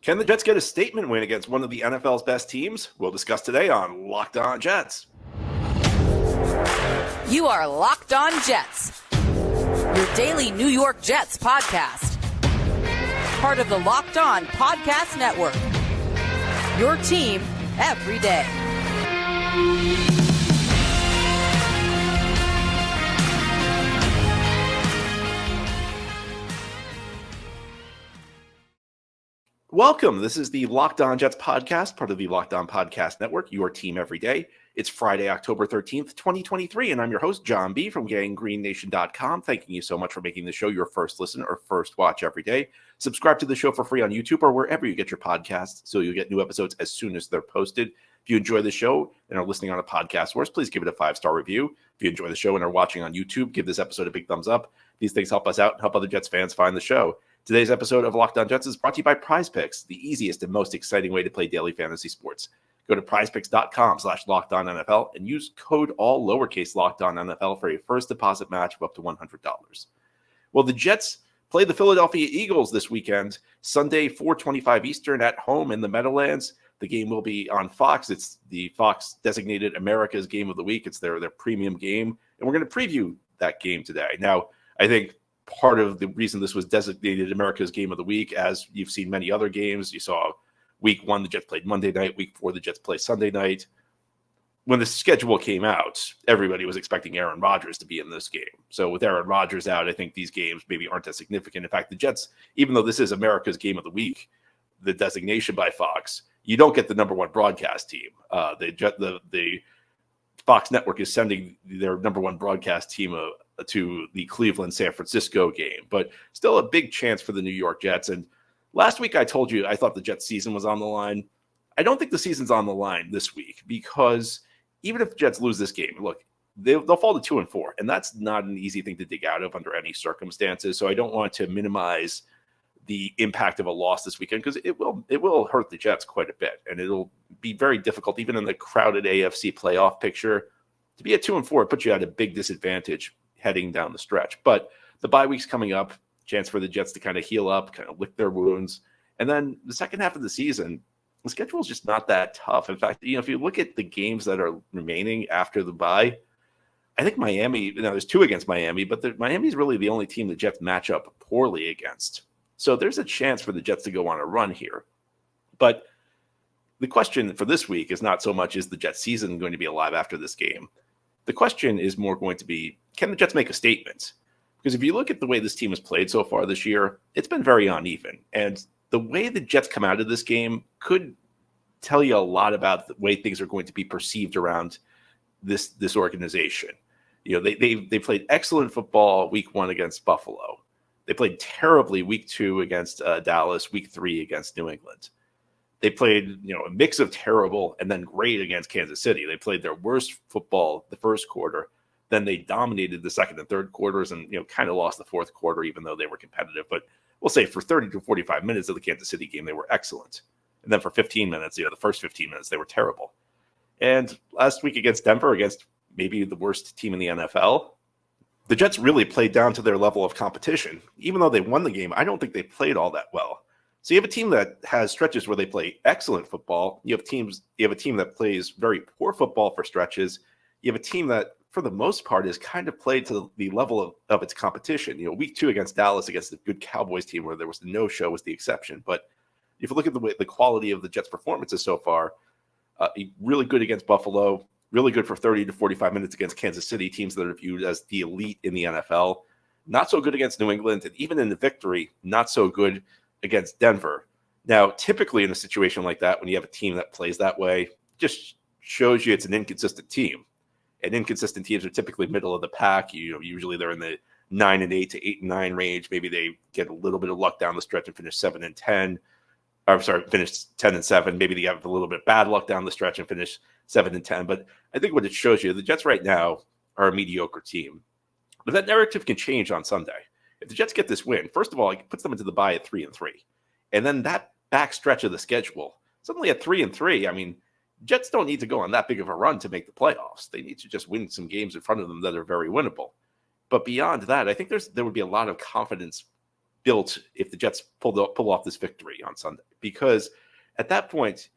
Can the Jets get a statement win against one of the NFL's best teams? We'll discuss today on Locked On Jets. You are Locked On Jets, your daily New York Jets podcast. Part of the Locked On Podcast Network, your team every day. Welcome. This is the Locked On Jets podcast, part of the Locked On Podcast Network, your team every day. It's Friday, October 13th, 2023, and I'm your host, John B. from GangGreenNation.com. Thanking you so much for making the show your first listen or first watch every day. Subscribe to the show for free on YouTube or wherever you get your podcasts so you'll get new episodes as soon as they're posted. If you enjoy the show and are listening on a podcast source, please give it a 5-star review. If you enjoy the show and are watching on YouTube, give this episode a big thumbs up. These things help us out and help other Jets fans find the show. Today's episode of Locked On Jets is brought to you by PrizePicks, the easiest and most exciting way to play daily fantasy sports. Go to prizepicks.com/LockedOnNFL and use code all lowercase LockedOnNFL for a first deposit match of up to $100. Well, the Jets play the Philadelphia Eagles this weekend, Sunday, 4:25 Eastern at home in the Meadowlands. The game will be on Fox. It's the Fox designated America's Game of the Week. It's their premium game, and we're going to preview that game today. Now, I think part of the reason this was designated America's Game of the Week, as you've seen many other games, you saw week 1, the Jets played Monday night. Week 4, the Jets played Sunday night. When the schedule came out, everybody was expecting Aaron Rodgers to be in this game. So with Aaron Rodgers out, I think these games maybe aren't as significant. In fact, the Jets, even though this is America's Game of the Week, the designation by Fox, you don't get the number one broadcast team. The Fox network is sending their number one broadcast team to the Cleveland-San Francisco game, but still a big chance for the New York Jets. And last week I told you I thought the Jets season was on the line. I don't think the season's on the line this week, because even if the Jets lose this game, look, they'll fall to 2-4, and that's not an easy thing to dig out of under any circumstances. So I don't want to minimize the impact of a loss this weekend, because it will hurt the Jets quite a bit, and it'll be very difficult, even in the crowded AFC playoff picture, to be at 2-4. It puts you at a big disadvantage heading down the stretch. But the bye week's coming up, chance for the Jets to kind of heal up, kind of lick their wounds. And then the second half of the season, the schedule is just not that tough. In fact, if you look at the games that are remaining after the bye, I think Miami, there's 2 against Miami, but Miami's really the only team the Jets match up poorly against. So there's a chance for the Jets to go on a run here. But the question for this week is not so much, is the Jets season going to be alive after this game? The question is more going to be, can the Jets make a statement? Because if you look at the way this team has played so far this year, it's been very uneven. And the way the Jets come out of this game could tell you a lot about the way things are going to be perceived around this organization. They played excellent football week 1 against Buffalo. They played terribly week 2 against Dallas, week 3 against New England. They played, a mix of terrible and then great against Kansas City. They played their worst football the first quarter. Then they dominated the second and third quarters and, kind of lost the fourth quarter, even though they were competitive. But we'll say for 30 to 45 minutes of the Kansas City game, they were excellent. And then for 15 minutes, the first 15 minutes, they were terrible. And last week against Denver, against maybe the worst team in the NFL, the Jets really played down to their level of competition. Even though they won the game, I don't think they played all that well. So you have a team that has stretches where they play excellent football. You have a team that plays very poor football for stretches. You have a team that, for the most part, is kind of played to the level of its competition. Week 2 against Dallas, against the good Cowboys team, where there was the no-show, was the exception. But if you look at the quality of the Jets' performances so far, really good against Buffalo, really good for 30 to 45 minutes against Kansas City, teams that are viewed as the elite in the NFL. Not so good against New England, and even in the victory, not so good against Denver. Now, typically in a situation like that, when you have a team that plays that way, just shows you it's an inconsistent team. And inconsistent teams are typically middle of the pack. Usually they're in the 9-8 to 8-9 range. Maybe they get a little bit of luck down the stretch and finish 7-10. Finish 10-7. Maybe they have a little bit bad luck down the stretch and finish 7-10. But I think what it shows you, the Jets right now are a mediocre team. But that narrative can change on Sunday. If the Jets get this win, first of all, it puts them into the bye at 3-3. And then that back stretch of the schedule, suddenly at 3-3, Jets don't need to go on that big of a run to make the playoffs. They need to just win some games in front of them that are very winnable. But beyond that, I think there would be a lot of confidence built if the Jets pull off this victory on Sunday, because at that point,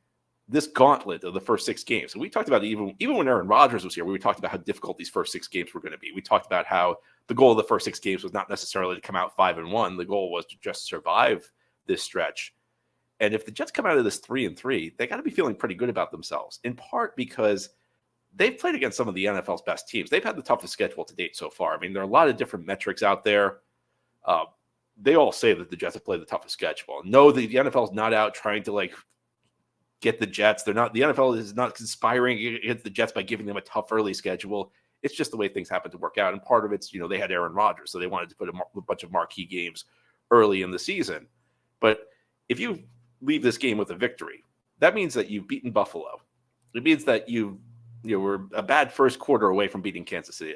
this gauntlet of the first 6 games, and we talked about it even when Aaron Rodgers was here, we talked about how difficult these first 6 games were going to be. We talked about how the goal of the first 6 games was not necessarily to come out 5-1. The goal was to just survive this stretch. And if the Jets come out of this 3-3, they got to be feeling pretty good about themselves, in part because they've played against some of the NFL's best teams. They've had the toughest schedule to date so far. I mean, there are a lot of different metrics out there. They all say that the Jets have played the toughest schedule. No, the NFL is not out trying to get the Jets. They're not. The NFL is not conspiring against the Jets by giving them a tough early schedule. It's just the way things happen to work out. And part of it's, they had Aaron Rodgers, so they wanted to put a bunch of marquee games early in the season. But if you leave this game with a victory, that means that you've beaten Buffalo. It means that you were a bad first quarter away from beating Kansas City,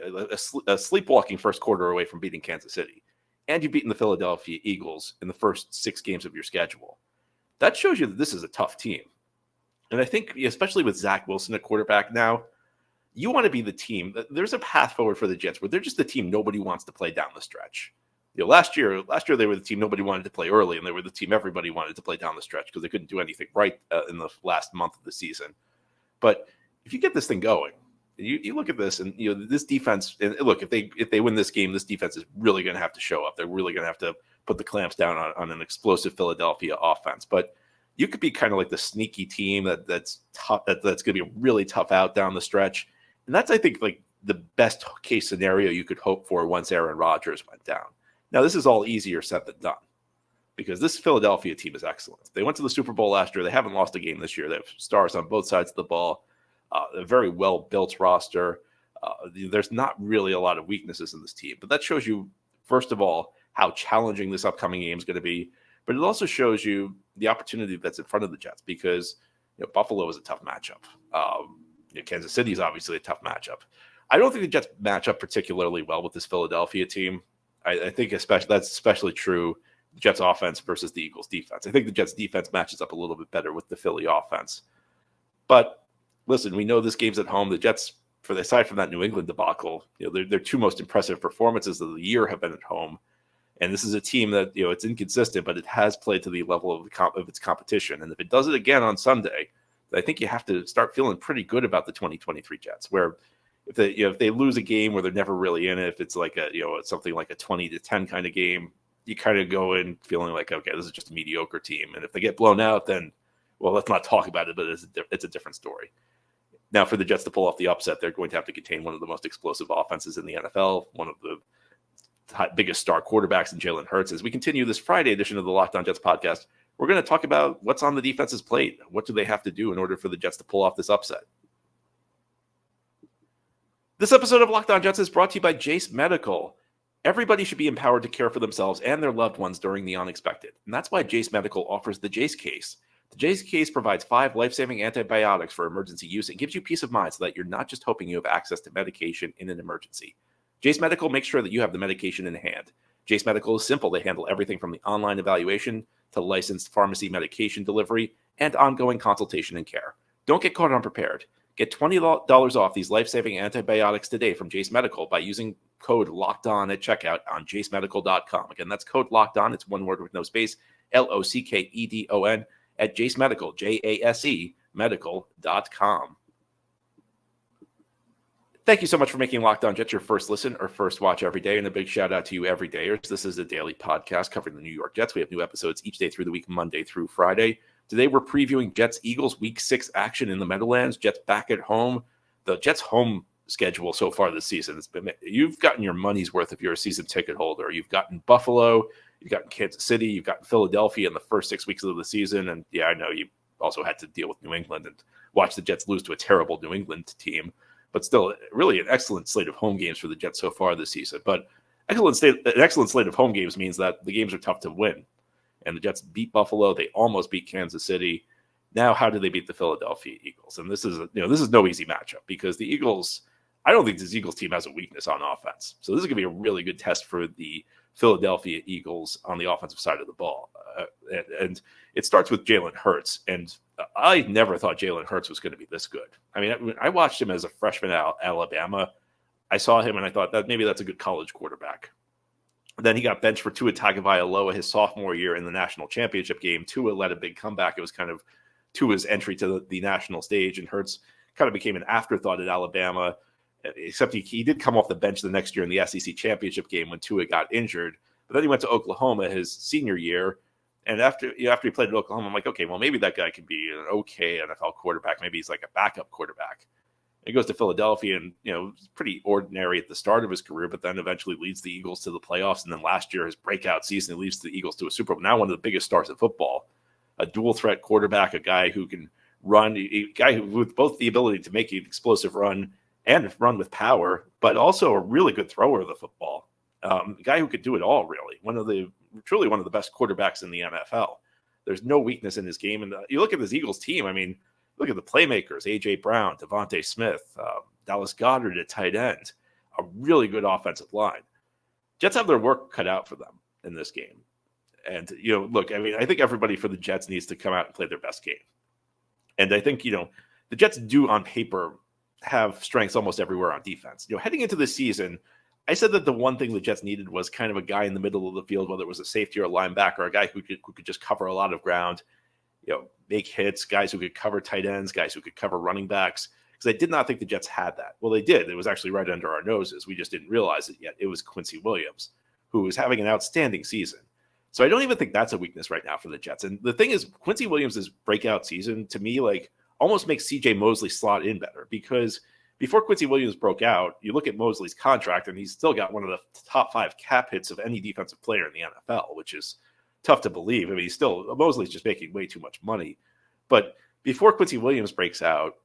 a sleepwalking first quarter away from beating Kansas City. And you've beaten the Philadelphia Eagles in the first 6 games of your schedule. That shows you that this is a tough team. And I think, especially with Zach Wilson at quarterback now, you want to be the team. There's a path forward for the Jets where they're just the team nobody wants to play down the stretch. Last year they were the team nobody wanted to play early, and they were the team everybody wanted to play down the stretch because they couldn't do anything right in the last month of the season. But if you get this thing going, you look at this, and this defense. And look, if they win this game, this defense is really going to have to show up. They're really going to have to put the clamps down on an explosive Philadelphia offense. But you could be kind of like the sneaky team that's tough. That's going to be a really tough out down the stretch, and that's, I think, the best case scenario you could hope for once Aaron Rodgers went down. Now, this is all easier said than done because this Philadelphia team is excellent. They went to the Super Bowl last year. They haven't lost a game this year. They have stars on both sides of the ball. A very well-built roster. There's not really a lot of weaknesses in this team, but that shows you, first of all, how challenging this upcoming game is going to be. But it also shows you the opportunity that's in front of the Jets because Buffalo is a tough matchup. Kansas City is obviously a tough matchup. I don't think the Jets match up particularly well with this Philadelphia team. I think that's especially true, the Jets offense versus the Eagles defense. I think the Jets defense matches up a little bit better with the Philly offense. But listen, we know this game's at home. The Jets, aside from that New England debacle, their 2 most impressive performances of the year have been at home. And this is a team that, it's inconsistent, but it has played to the level of its competition. And if it does it again on Sunday, I think you have to start feeling pretty good about the 2023 Jets, where if they lose a game where they're never really in it, if it's like something like a 20-10 kind of game, you kind of go in feeling like, okay, this is just a mediocre team. And if they get blown out, then, well, let's not talk about it, but it's a different story. Now, for the Jets to pull off the upset, they're going to have to contain one of the most explosive offenses in the NFL, one of the biggest star quarterbacks in Jalen Hurts. As we continue this Friday edition of the Locked On Jets podcast, we're going to talk about what's on the defense's plate. What do they have to do in order for the Jets to pull off this upset? This episode of Locked On Jets is brought to you by Jase Medical. Everybody should be empowered to care for themselves and their loved ones during the unexpected. And that's why Jase Medical offers the Jase Case. The Jase Case provides 5 life-saving antibiotics for emergency use and gives you peace of mind so that you're not just hoping you have access to medication in an emergency. Jase Medical makes sure that you have the medication in hand. Jase Medical is simple. They handle everything from the online evaluation to licensed pharmacy medication delivery and ongoing consultation and care. Don't get caught unprepared. Get $20 off these life-saving antibiotics today from Jase Medical by using code LOCKEDON at checkout on jasemedical.com. Again, that's code LOCKEDON. It's one word with no space, LOCKEDON at Jase Medical, JASE medical.com. Thank you so much for making Locked On Jets your first listen or first watch every day. And a big shout out to you everydayers. This is a daily podcast covering the New York Jets. We have new episodes each day through the week, Monday through Friday. Today, we're previewing Jets-Eagles Week 6 action in the Meadowlands. Jets back at home. The Jets' home schedule so far this season, you've gotten your money's worth if you're a season ticket holder. You've gotten Buffalo, you've gotten Kansas City, you've gotten Philadelphia in the first 6 weeks of the season. And yeah, I know you also had to deal with New England and watch the Jets lose to a terrible New England team. But still, really an excellent slate of home games for the Jets so far this season. But an excellent slate of home games means that the games are tough to win. And the Jets beat Buffalo. They almost beat Kansas City. Now, how do they beat the Philadelphia Eagles? And this is no easy matchup because the Eagles, I don't think this Eagles team has a weakness on offense. So this is going to be a really good test for the Philadelphia Eagles on the offensive side of the ball. And it starts with Jalen Hurts. And I never thought Jalen Hurts was going to be this good. I mean, I watched him as a freshman at Alabama. I saw him and I thought that maybe that's a good college quarterback. Then he got benched for Tua Tagovailoa his sophomore year in the national championship game. Tua led a big comeback. It was kind of Tua's entry to the national stage, and Hurts kind of became an afterthought at Alabama, except he did come off the bench the next year in the SEC championship game when Tua got injured. But then he went to Oklahoma his senior year, and after he played at Oklahoma, I'm like, okay, well, maybe that guy could be an okay NFL quarterback. Maybe he's like a backup quarterback. He goes to Philadelphia and, pretty ordinary at the start of his career, but then eventually leads the Eagles to the playoffs. And then last year, his breakout season, he leads the Eagles to a Super Bowl. Now one of the biggest stars in football, a dual threat quarterback, a guy who can run, a guy who, with both the ability to make an explosive run and run with power, but also a really good thrower of the football. A guy who could do it all, really. Truly one of the best quarterbacks in the NFL. There's no weakness in his game. And you look at this Eagles team, I mean, look at the playmakers, A.J. Brown, Devontae Smith, Dallas Goedert at tight end, a really good offensive line. Jets have their work cut out for them in this game. And, look, I mean, I think everybody for the Jets needs to come out and play their best game. And I think, the Jets do on paper have strengths almost everywhere on defense. Heading into this season, I said that the one thing the Jets needed was kind of a guy in the middle of the field, whether it was a safety or a linebacker, a guy who could just cover a lot of ground, make hits, guys who could cover tight ends, guys who could cover running backs. Because I did not think the Jets had that. Well, they did. It was actually right under our noses. We just didn't realize it yet. It was Quincy Williams, who was having an outstanding season. So I don't even think that's a weakness right now for the Jets. And the thing is, Quincy Williams' breakout season, to me, almost makes C.J. Mosley slot in better. Because before Quincy Williams broke out, you look at Mosley's contract, and he's still got one of the top 5 cap hits of any defensive player in the NFL, which is tough to believe. I mean, Mosley's just making way too much money. But before Quincy Williams breaks out,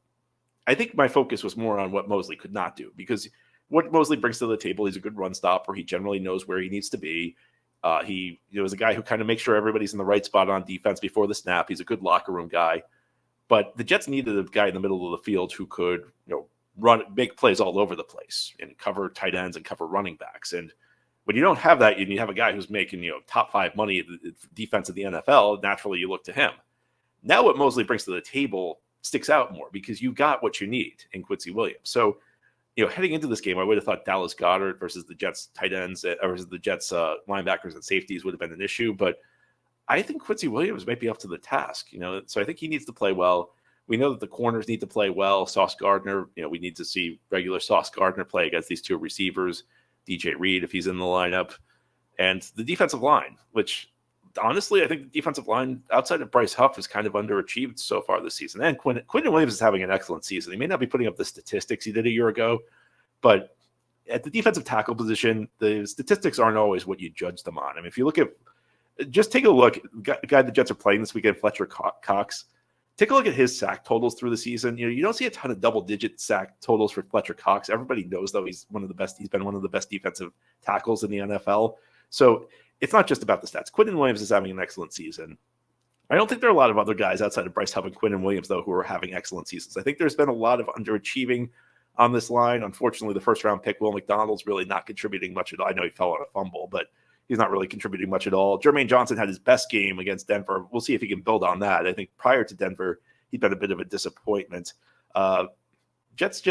I think my focus was more on what Mosley could not do, because what Mosley brings to the table, he's a good run stopper. He generally knows where he needs to be. He is a guy who kind of makes sure everybody's in the right spot on defense before the snap. He's a good locker room guy. But the Jets needed a guy in the middle of the field who could, run big plays all over the place and cover tight ends and cover running backs. And when you don't have that, and you have a guy who's making, top 5 money at the defense of the NFL, naturally you look to him. Now what Mosley brings to the table sticks out more because you got what you need in Quincy Williams. So, heading into this game, I would have thought Dallas Goedert versus the Jets tight ends versus the Jets linebackers and safeties would have been an issue. But I think Quincy Williams might be up to the task, so I think he needs to play well. We know that the corners need to play well. Sauce Gardner, we need to see regular Sauce Gardner play against these 2 receivers, DJ Reed, if he's in the lineup, and the defensive line, which honestly, I think the defensive line outside of Bryce Huff is kind of underachieved so far this season. And Quinton Williams is having an excellent season. He may not be putting up the statistics he did a year ago, but at the defensive tackle position, the statistics aren't always what you judge them on. I mean, if you look at, just take a look, the guy the Jets are playing this weekend, Fletcher Cox, take a look at his sack totals through the season. You don't see a ton of double-digit sack totals for Fletcher Cox. Everybody knows, though, he's one of the best. He's been one of the best defensive tackles in the NFL. So it's not just about the stats. Quinton Williams is having an excellent season. I don't think there are a lot of other guys outside of Bryce Huff and Quinton Williams, though, who are having excellent seasons. I think there's been a lot of underachieving on this line. Unfortunately, the first-round pick, Will McDonald's, really not contributing much at all. I know he fell on a fumble, but he's not really contributing much at all. Jermaine Johnson had his best game against Denver. We'll see if he can build on that. I think prior to Denver, he'd been a bit of a disappointment. Jets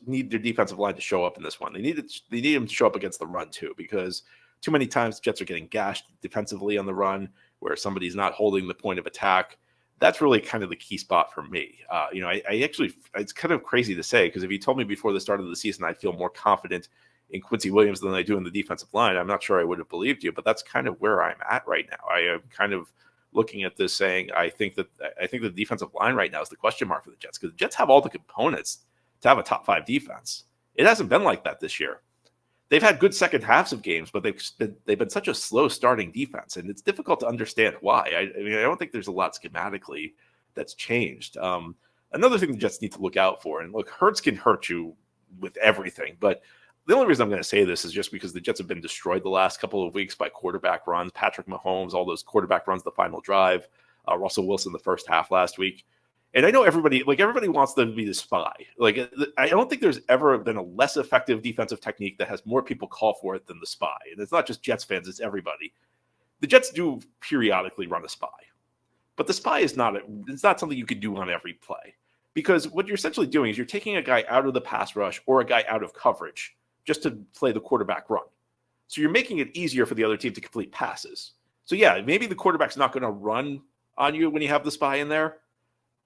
need their defensive line to show up in this one. They need him to show up against the run too, because too many times Jets are getting gashed defensively on the run where somebody's not holding the point of attack. That's really kind of the key spot for me. I actually, it's kind of crazy to say, because if you told me before the start of the season I'd feel more confident in Quincy Williams than I do in the defensive line, I'm not sure I would have believed you, but that's kind of where I'm at right now. I am kind of looking at this saying I think the defensive line right now is the question mark for the Jets, because the Jets have all the components to have a top 5 defense. It hasn't been like that this year. They've had good second halves of games, but they've been such a slow starting defense, and it's difficult to understand why. I don't think there's a lot schematically that's changed. Another thing the Jets need to look out for, and look, Hurts can hurt you with everything, but the only reason I'm going to say this is just because the Jets have been destroyed the last couple of weeks by quarterback runs. Patrick Mahomes, all those quarterback runs, the final drive, Russell Wilson the first half last week. And I know everybody wants them to be the spy. I don't think there's ever been a less effective defensive technique that has more people call for it than the spy. And it's not just Jets fans, it's everybody. The Jets do periodically run a spy. But the spy is it's not something you can do on every play. Because what you're essentially doing is you're taking a guy out of the pass rush or a guy out of coverage just to play the quarterback run. So you're making it easier for the other team to complete passes. So yeah, maybe the quarterback's not going to run on you when you have the spy in there,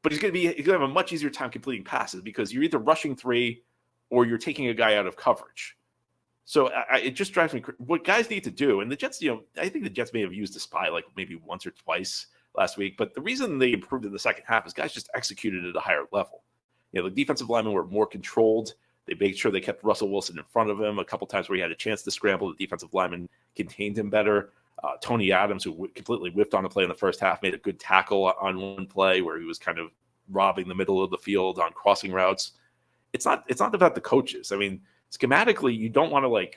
but he's going to have a much easier time completing passes because you're either rushing 3 or you're taking a guy out of coverage. So it just drives me crazy. What guys need to do, and the Jets, I think the Jets may have used a spy like maybe once or twice last week, but the reason they improved in the second half is guys just executed at a higher level. The defensive linemen were more controlled. They made sure they kept Russell Wilson in front of him. A couple times where he had a chance to scramble, the defensive lineman contained him better. Tony Adams, who completely whiffed on a play in the first half, made a good tackle on one play where he was kind of robbing the middle of the field on crossing routes. It's not about the coaches. I mean, schematically, you don't want to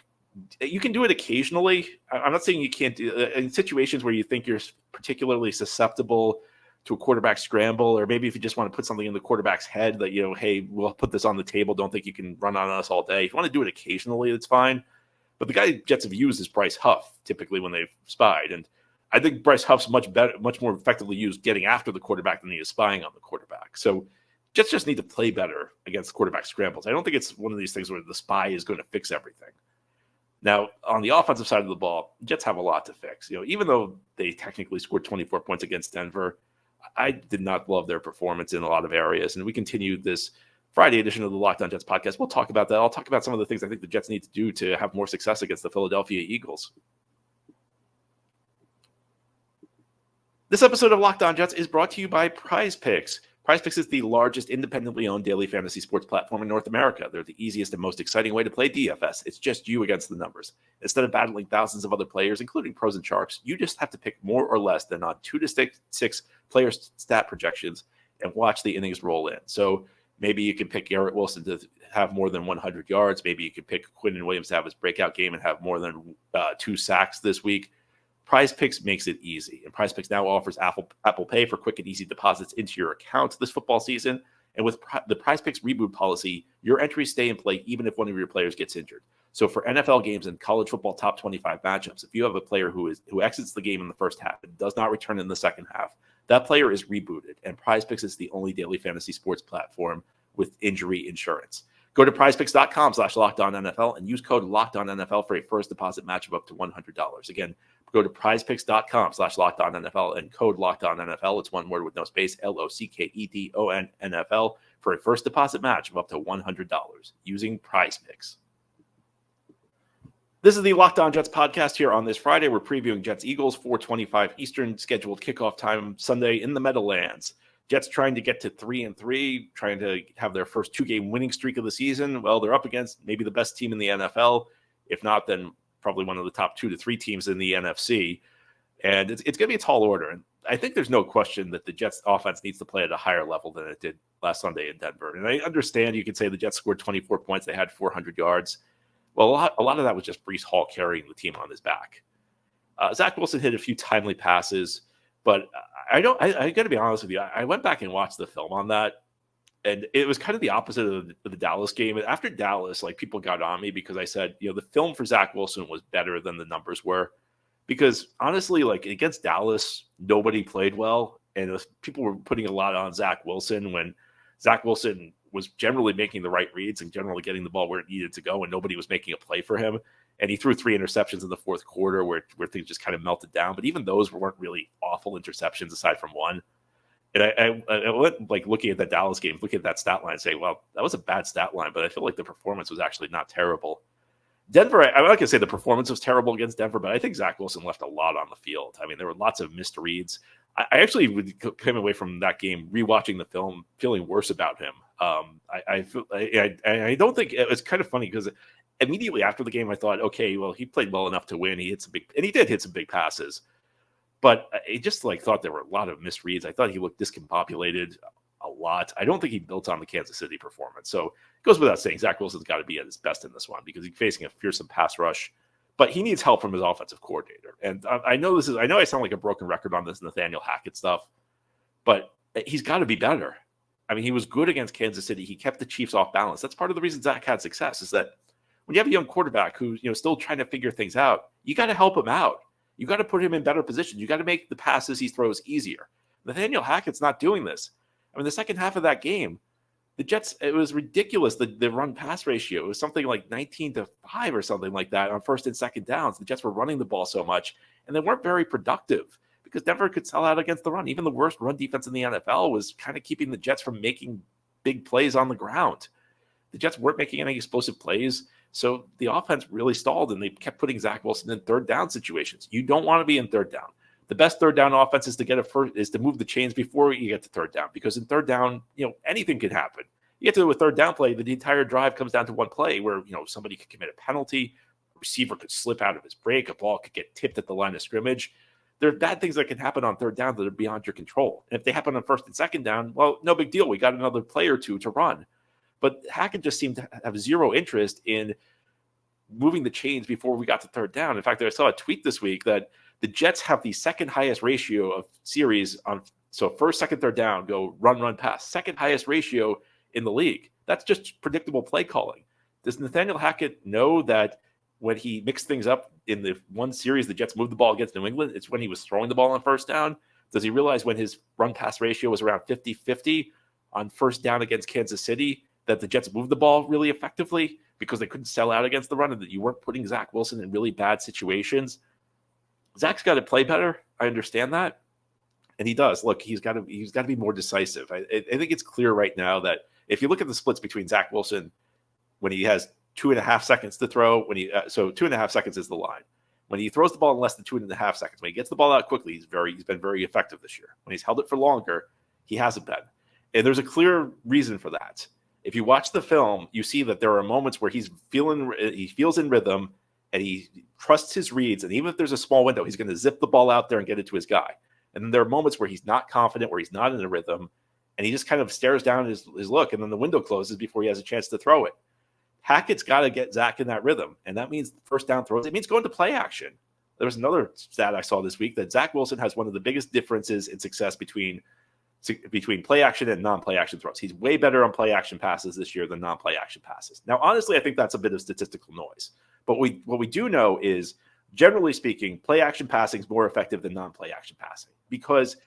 you can do it occasionally. I'm not saying you can't do in situations where you think you're particularly susceptible to a quarterback scramble, or maybe if you just want to put something in the quarterback's head that, hey, we'll put this on the table. Don't think you can run on us all day. If you want to do it occasionally, it's fine. But the guy Jets have used is Bryce Huff, typically when they've spied. And I think Bryce Huff's much more effectively used getting after the quarterback than he is spying on the quarterback. So Jets just need to play better against quarterback scrambles. I don't think it's one of these things where the spy is going to fix everything. Now, on the offensive side of the ball, Jets have a lot to fix. Even though they technically scored 24 points against Denver, I did not love their performance in a lot of areas. And we continue this Friday edition of the Locked On Jets podcast. We'll talk about that. I'll talk about some of the things I think the Jets need to do to have more success against the Philadelphia Eagles. This episode of Locked On Jets is brought to you by PrizePicks. PrizePicks is the largest independently owned daily fantasy sports platform in North America. They're the easiest and most exciting way to play DFS. It's just you against the numbers. Instead of battling thousands of other players, including pros and sharks, you just have to pick more or less than on 2 to 6 player stat projections and watch the innings roll in. So maybe you can pick Garrett Wilson to have more than 100 yards. Maybe you can pick Quinnen Williams to have his breakout game and have more than 2 sacks this week. PrizePicks makes it easy, and PrizePicks now offers Apple Pay for quick and easy deposits into your account this football season. And with the PrizePicks reboot policy, your entries stay in play even if one of your players gets injured. So for NFL games and college football top 25 matchups, if you have a player who exits the game in the first half and does not return in the second half, that player is rebooted. And PrizePicks is the only daily fantasy sports platform with injury insurance. Go to prizepicks.com/LockedOnNFL and use code LockedOnNFL for a first deposit match of up to $100. Again, go to prizepicks.com/LockedOnNFL and code LockedOnNFL. It's one word with no space, LOCKEDON for a first deposit match of up to $100 using PrizePicks. This is the Locked On Jets podcast here on this Friday. We're previewing Jets-Eagles, 4:25 Eastern, scheduled kickoff time Sunday in the Meadowlands. Jets trying to get to 3-3, trying to have their first 2-game winning streak of the season. Well, they're up against maybe the best team in the NFL. If not, then probably one of the top 2 to 3 teams in the NFC. And it's going to be a tall order. And I think there's no question that the Jets offense needs to play at a higher level than it did last Sunday in Denver. And I understand you could say the Jets scored 24 points. They had 400 yards. Well, a lot of that was just Breece Hall carrying the team on his back. Zach Wilson hit a few timely passes, but I got to be honest with you. I went back and watched the film on that, and it was kind of the opposite of the Dallas game. After Dallas, people got on me because I said, the film for Zach Wilson was better than the numbers were. Because honestly, against Dallas, nobody played well, and people were putting a lot on Zach Wilson when Zach Wilson was generally making the right reads and generally getting the ball where it needed to go, and nobody was making a play for him. And he threw 3 interceptions in the fourth quarter where things just kind of melted down. But even those weren't really awful interceptions aside from one. And I went looking at that Dallas game, looking at that stat line, saying, well, that was a bad stat line, but I feel like the performance was actually not terrible. Denver, I'm not going to say the performance was terrible against Denver, but I think Zach Wilson left a lot on the field. I mean, there were lots of missed reads. I actually came away from that game rewatching the film feeling worse about him. I don't think it was kind of funny because immediately after the game I thought, okay, well, he played well enough to win. He did hit some big passes, but I just thought there were a lot of misreads. I thought he looked discombobulated a lot. I don't think he built on the Kansas City performance. So it goes without saying, Zach Wilson's got to be at his best in this one because he's facing a fearsome pass rush. But he needs help from his offensive coordinator. And I know I sound like a broken record on this Nathaniel Hackett stuff, but he's got to be better. I mean, he was good against Kansas City. He kept the Chiefs off balance. That's part of the reason Zach had success is that when you have a young quarterback who's still trying to figure things out, you got to help him out. You got to put him in better positions. You got to make the passes he throws easier. Nathaniel Hackett's not doing this. I mean, the second half of that game, The Jets, it was ridiculous. The run pass ratio, it was something like 19-5 or something like that on first and second downs. The Jets were running the ball so much, and they weren't very productive because Denver could sell out against the run. Even the worst run defense in the NFL was kind of keeping the Jets from making big plays on the ground. The Jets weren't making any explosive plays, so the offense really stalled, and they kept putting Zach Wilson in third down situations. You don't want to be in third down. The best third down offense is to move the chains before you get to third down, because in third down, anything can happen. You get to a third down play, the entire drive comes down to one play where, somebody could commit a penalty, a receiver could slip out of his break, a ball could get tipped at the line of scrimmage. There are bad things that can happen on third down that are beyond your control. And if they happen on first and second down, well, no big deal. We got another play or two to run. But Hackett just seemed to have zero interest in moving the chains before we got to third down. In fact, I saw a tweet this week that the Jets have the second highest ratio of series on, so first, second, third down, go run, pass. Second highest ratio in the league. That's just predictable play calling. Does Nathaniel Hackett know that when he mixed things up in the one series, the Jets moved the ball against New England, it's when he was throwing the ball on first down? Does he realize when his run pass ratio was around 50-50 on first down against Kansas City, that the Jets moved the ball really effectively because they couldn't sell out against the run and that you weren't putting Zach Wilson in really bad situations? Zach's got to play better. I understand that. And he does. Look, he's got to be more decisive. I think it's clear right now that if you look at the splits between Zach Wilson when he has 2.5 seconds to throw, so 2.5 seconds is the line. When he throws the ball in less than 2.5 seconds, when he gets the ball out quickly, he's been very effective this year. When he's held it for longer, he hasn't been. And there's a clear reason for that. If you watch the film, you see that there are moments where he feels in rhythm and he trusts his reads. And even if there's a small window, he's going to zip the ball out there and get it to his guy. And then there are moments where he's not confident, where he's not in a rhythm, and he just kind of stares down his look, and then the window closes before he has a chance to throw it. Hackett's got to get Zach in that rhythm, and that means first down throws. It means going to play action. There was another stat I saw this week that Zach Wilson has one of the biggest differences in success between play action and non-play action throws. He's way better on play action passes this year than non-play action passes. Now, honestly, I think that's a bit of statistical noise. But what we do know is, generally speaking, play action passing is more effective than non-play action passing because,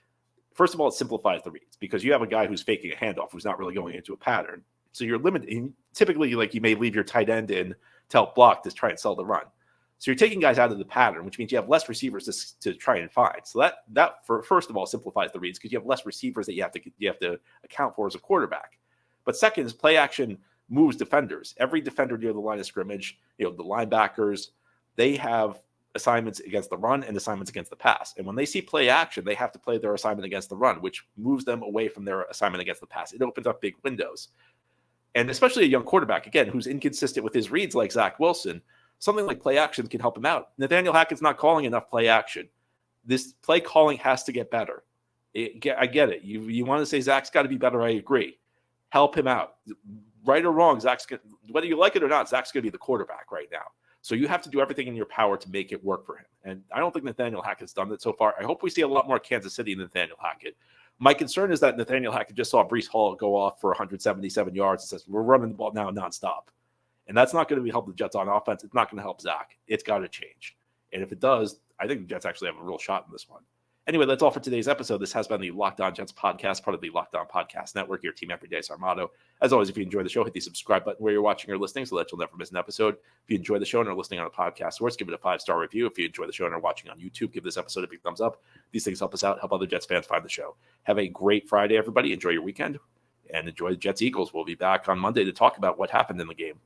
first of all, it simplifies the reads because you have a guy who's faking a handoff who's not really going into a pattern. So you're limiting. Typically, like, you may leave your tight end in to help block to try and sell the run. So you're taking guys out of the pattern, which means you have less receivers to try and find. So that first of all simplifies the reads because you have less receivers that you have to account for as a quarterback. But second is play action moves defenders. Every defender near the line of scrimmage, the linebackers, they have assignments against the run and assignments against the pass. And when they see play action, they have to play their assignment against the run, which moves them away from their assignment against the pass. It opens up big windows. And especially a young quarterback, again, who's inconsistent with his reads like Zach Wilson, something like play action can help him out. Nathaniel Hackett's not calling enough play action. This play calling has to get better. I get it. You want to say Zach's got to be better. I agree. Help him out. Right or wrong, whether you like it or not, Zach's going to be the quarterback right now. So you have to do everything in your power to make it work for him. And I don't think Nathaniel Hackett's done that so far. I hope we see a lot more Kansas City Nathaniel Hackett. My concern is that Nathaniel Hackett just saw Breece Hall go off for 177 yards and says, we're running the ball now nonstop. And that's not going to help the Jets on offense. It's not going to help Zach. It's got to change. And if it does, I think the Jets actually have a real shot in this one. Anyway, that's all for today's episode. This has been the Locked On Jets podcast, part of the Locked On Podcast Network. Your team every day is our motto. As always, if you enjoy the show, hit the subscribe button where you're watching or listening so that you'll never miss an episode. If you enjoy the show and are listening on a podcast source, give it a 5-star review. If you enjoy the show and are watching on YouTube, give this episode a big thumbs up. These things help us out, help other Jets fans find the show. Have a great Friday, everybody. Enjoy your weekend and enjoy the Jets-Eagles. We'll be back on Monday to talk about what happened in the game.